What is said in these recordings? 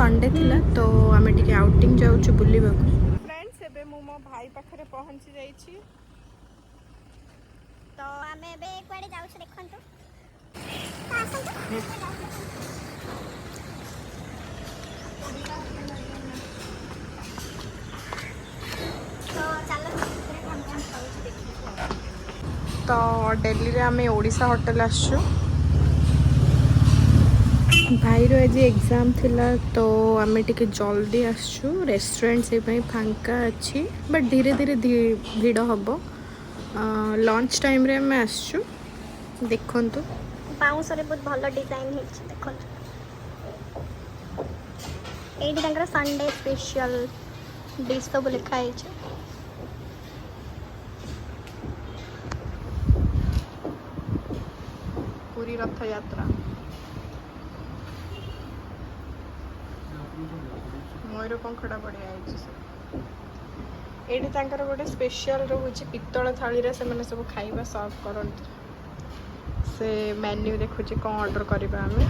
Sunday थिला तो आमे टिके आउटिंग जाउछु बुलिबाकू। फ्रेंड्स एबे मु मो भाई पाखरे पहुंची जाईछि तो आमे एबे कुआडे जाउछु देखंतु। तो दिल्ली रे आमे ओडिशा होटल आसछु। भाई रो आज एग्जाम थिला तो आमे टिके जल्दी आसछु। रेस्टोरेंट से भाई फांका अच्छी बट धीरे धीरे भीड़ हबो। लंच टाइम रे आमे आसछु देखंतु। बाउंस रे बहुत भलो डिजाइन हे छै देखंतु। एडी तंकर संडे स्पेशल डिश सब लिखा है छै। पूरी रथ यात्रा मयूर पंखड़ा बढ़िया है। तांकर गोटे स्पेशल रोचे पितल थाली रे से माने सब खाइबा सर्व करंती। से मेन्यू देखुचे कौन ऑर्डर करबा हमें।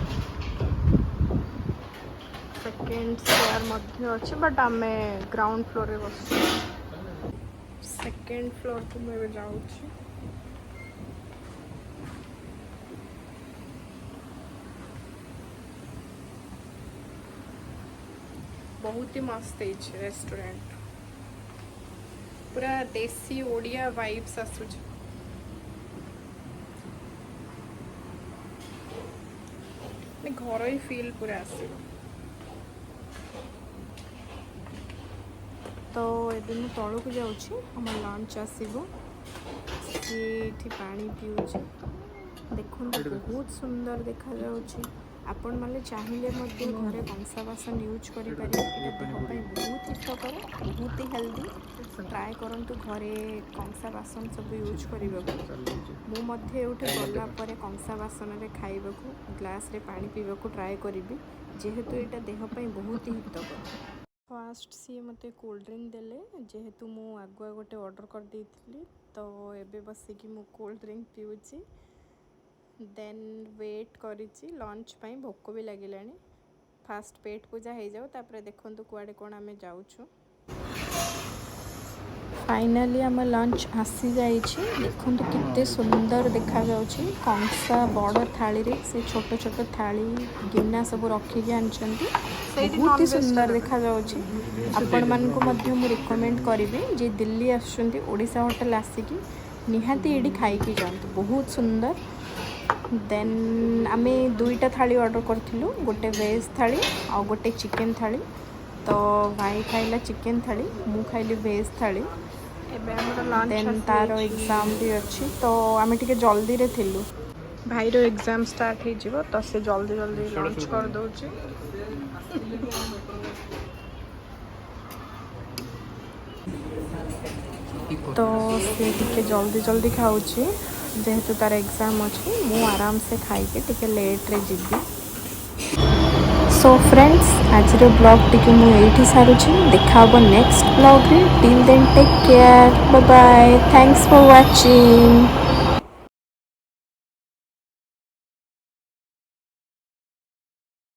सेकंड फ्लोर मध्य अच्छे बट आमे ग्राउंड फ्लोर रे बस। सेकंड फ्लोर को मैं जाउछी। बहुत ही मस्त है रेस्टोरेंट। पूरा देसी ओडिया वाइब्स आसुच। घर ही फील पूरा आस। तो ये मुझे तौल को जाऊँ आम लंच आसो सी पानी पीऊँ देखो बहुत सुंदर देखा जाऊँ। आपण माने चाहिए घरे कंसा बासन यूज करें देह बहुत हितकर बहुत ही हेल्दी। ट्राए करंतु घरे कंसा बासन सब यूज करने। मुझे गला कंसा बासन रे खाइबाकू ग्लास रे पानी पीवाकू ट्राए करी जेहेतु यहाँ देह बहुत ही हितकर। फास्ट सी मते कोल्ड ड्रिंक देले जेहेतु मु आगुआ गोटे ऑर्डर कर देइथिली तो एबे बसिकी मु कोल्ड ड्रिंक पीउची। देन वेट करिची लंच पाई भोक भी लगिलानी। फास्ट पेट पूजा हो जाऊ तापर देखंतु कुआडे कोन आमे जाउछु। फाइनली आम लंच आसी जाइछि। देखंतु कितने सुंदर देखा जाउछि। कंसा बड़ थाली रे से छोट छोट थाली गिन्ना सब रखिके आनछंती बहुत ही सुंदर देखा जाउछि। आपण मान को मध्य मु रिकमेंड करिबी जे दिल्ली आछंती ओडिशा होटल आसिकी निहाती एडी खाई की जांतु बहुत सुंदर। देन आमे दुईटा थाली ऑर्डर करथिलु गोटे वेज थाली और गोटे चिकन थाली। तो भाई खाइला चिकन थाली मु खाइली वेज थाली। देन तारो एग्जाम भी अच्छी तो आमे टिके जल्दी रे थिलु। भाई रो एग्जाम स्टार्ट हो जिवो तो से जल्दी जल्दी लंच कर दोची। तो से टिके जल्दी जल्दी खाऊची जेहेतु तार एग्जाम अच्छी मु आराम से खाइके टिके लेट रे जिबी। सो फ्रेंड्स आज ब्लॉग टिके मु एठी सारुची। देखा नेक्स्ट ब्लॉग रे। Till then take care bye bye. Thanks for watching.